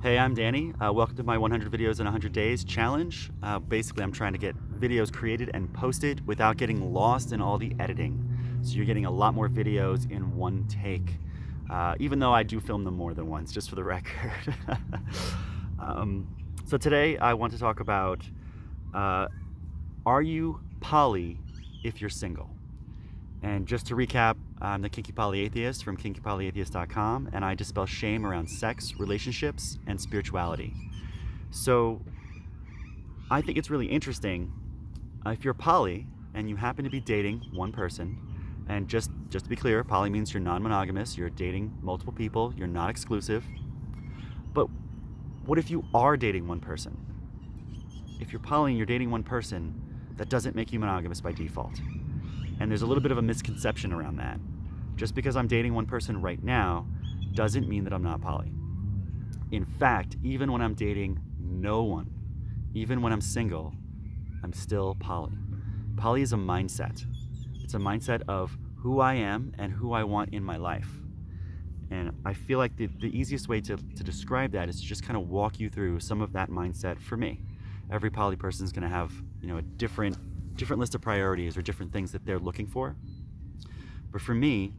Hey, I'm Danny. Welcome to my 100 videos in 100 days challenge. Basically, I'm trying to get videos created and posted without getting lost in all the editing. So you're getting a lot more videos in one take, even though I do film them more than once, just for the record. So today I want to talk about, are you poly if you're single? And just to recap, I'm the Kinky Polyatheist from kinkypolyatheist.com, and I dispel shame around sex, relationships, and spirituality. So I think it's really interesting if you're poly and you happen to be dating one person, and just to be clear, poly means you're non-monogamous, you're dating multiple people, you're not exclusive. But what if you are dating one person? If you're poly and you're dating one person, that doesn't make you monogamous by default. And there's a little bit of a misconception around that. Just because I'm dating one person right now doesn't mean that I'm not poly. In fact, even when I'm dating no one, even when I'm single, I'm still poly. Poly is a mindset. It's a mindset of who I am and who I want in my life. And I feel like the easiest way to describe that is to just kind of walk you through some of that mindset for me. Every poly person is going to have, a different list of priorities or different things that they're looking for. But for me,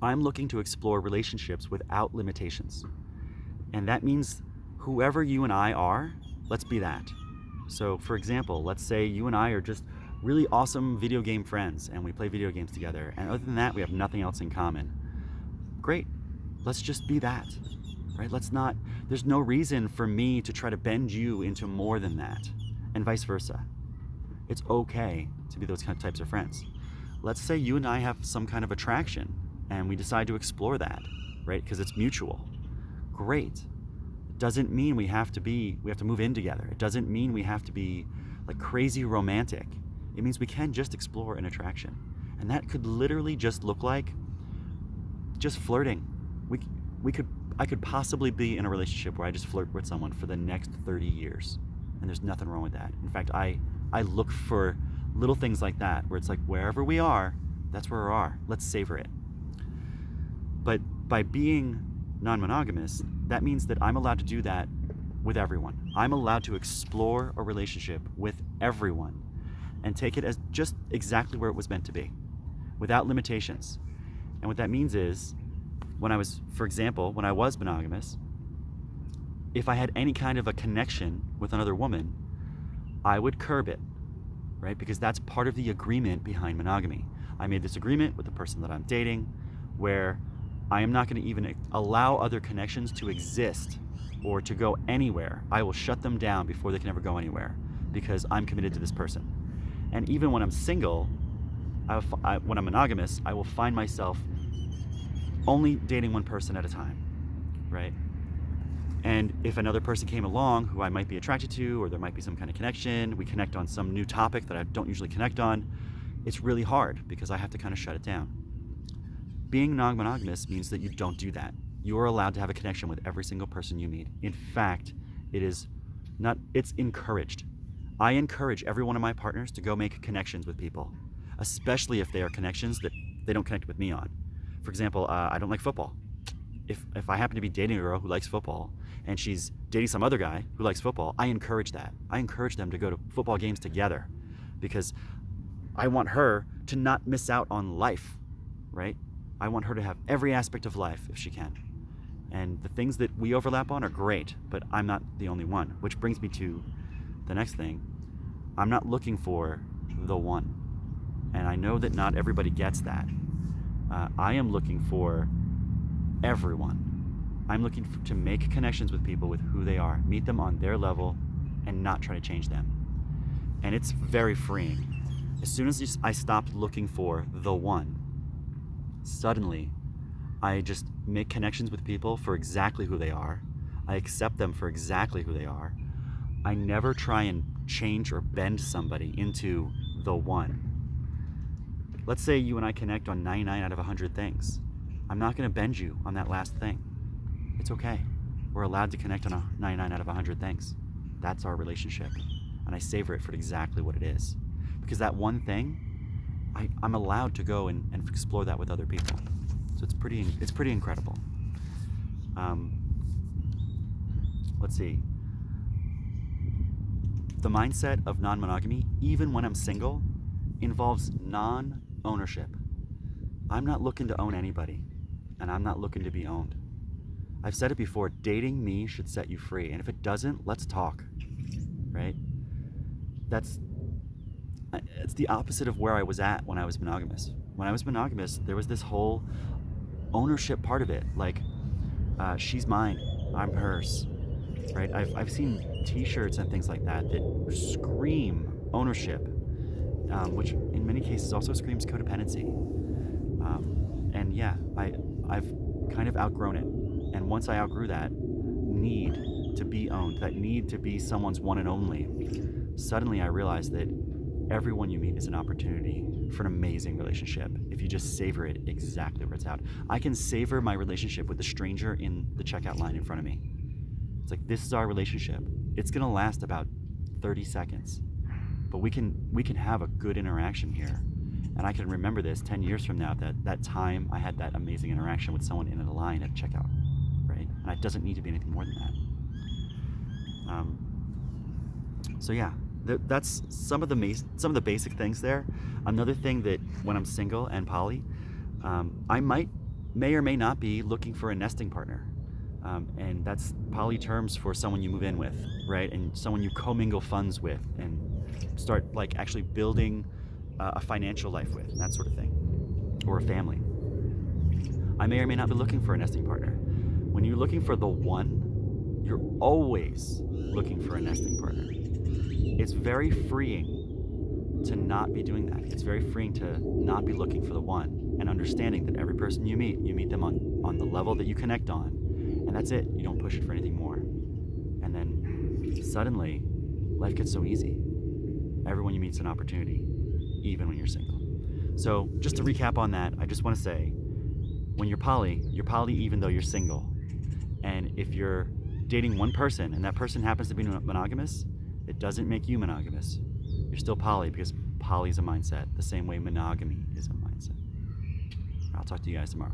I'm looking to explore relationships without limitations. And that means whoever you and I are, let's be that. So for example, let's say you and I are just really awesome video game friends and we play video games together. And other than that, we have nothing else in common. Great, let's just be that, right? There's no reason for me to try to bend you into more than that, and vice versa. It's okay to be those kind of types of friends. Let's say you and I have some kind of attraction and we decide to explore that, right? Because it's mutual. Great. It doesn't mean we have to move in together. It doesn't mean we have to be like crazy romantic. It means we can just explore an attraction. And that could literally just look like just flirting. I could possibly be in a relationship where I just flirt with someone for the next 30 years. And there's nothing wrong with that. In fact, I look for little things like that, where it's like, wherever we are, that's where we are. Let's savor it. But by being non-monogamous, that means that I'm allowed to do that with everyone. I'm allowed to explore a relationship with everyone and take it as just exactly where it was meant to be, without limitations. And what that means is, for example, when I was monogamous, if I had any kind of a connection with another woman, I would curb it, right? Because that's part of the agreement behind monogamy. I made this agreement with the person that I'm dating where I am not going to even allow other connections to exist or to go anywhere. I will shut them down before they can ever go anywhere because I'm committed to this person. And even when I'm single, when I'm monogamous, I will find myself only dating one person at a time, right? And if another person came along who I might be attracted to, or there might be some kind of connection, we connect on some new topic that I don't usually connect on, it's really hard because I have to kind of shut it down. Being non-monogamous means that you don't do that. You are allowed to have a connection with every single person you meet. In fact, it's encouraged. I encourage every one of my partners to go make connections with people, especially if they are connections that they don't connect with me on. For example, I don't like football. If I happen to be dating a girl who likes football and she's dating some other guy who likes football, I encourage that. I encourage them to go to football games together because I want her to not miss out on life, right? I want her to have every aspect of life if she can. And the things that we overlap on are great, but I'm not the only one, which brings me to the next thing. I'm not looking for the one. And I know that not everybody gets that. I am looking for everyone. I'm looking to make connections with people with who they are, meet them on their level, and not try to change them. And it's very freeing. As soon as I stopped looking for the one, suddenly I just make connections with people for exactly who they are. I accept them for exactly who they are. I never try and change or bend somebody into the one. Let's say you and I connect on 99 out of 100 things. I'm not going to bend you on that last thing. It's okay. We're allowed to connect on 99 out of 100 things. That's our relationship. And I savor it for exactly what it is. Because that one thing, I'm allowed to go and explore that with other people. So it's pretty incredible. let's see. The mindset of non-monogamy, even when I'm single, involves non-ownership. I'm not looking to own anybody, and I'm not looking to be owned. I've said it before, dating me should set you free, and if it doesn't, let's talk, right? It's the opposite of where I was at when I was monogamous. When I was monogamous, there was this whole ownership part of it, like she's mine, I'm hers, right? I've seen T-shirts and things like that that scream ownership, which in many cases also screams codependency. And yeah, I've kind of outgrown it. And once I outgrew that need to be owned, that need to be someone's one and only, suddenly I realized that everyone you meet is an opportunity for an amazing relationship if you just savor it exactly where it's at. I can savor my relationship with the stranger in the checkout line in front of me. It's like, this is our relationship. It's gonna last about 30 seconds, but we can have a good interaction here. And I can remember this 10 years from now, that time I had that amazing interaction with someone in a line at checkout, right? And it doesn't need to be anything more than that. So yeah, that's some of the basic things there. Another thing that when I'm single and poly, I may or may not be looking for a nesting partner. And that's poly terms for someone you move in with, right? And someone you commingle funds with and start like actually building a financial life with, that sort of thing, or a family. I may or may not be looking for a nesting partner. When you're looking for the one, you're always looking for a nesting partner. It's very freeing to not be doing that. It's very freeing to not be looking for the one and understanding that every person you meet them on the level that you connect on, and that's it. You don't push it for anything more. And then suddenly, life gets so easy. Everyone you meet's an opportunity, even when you're single. So just to recap on that, I just want to say, when you're poly even though you're single. And if you're dating one person and that person happens to be monogamous, it doesn't make you monogamous. You're still poly because poly is a mindset, the same way monogamy is a mindset. I'll talk to you guys tomorrow.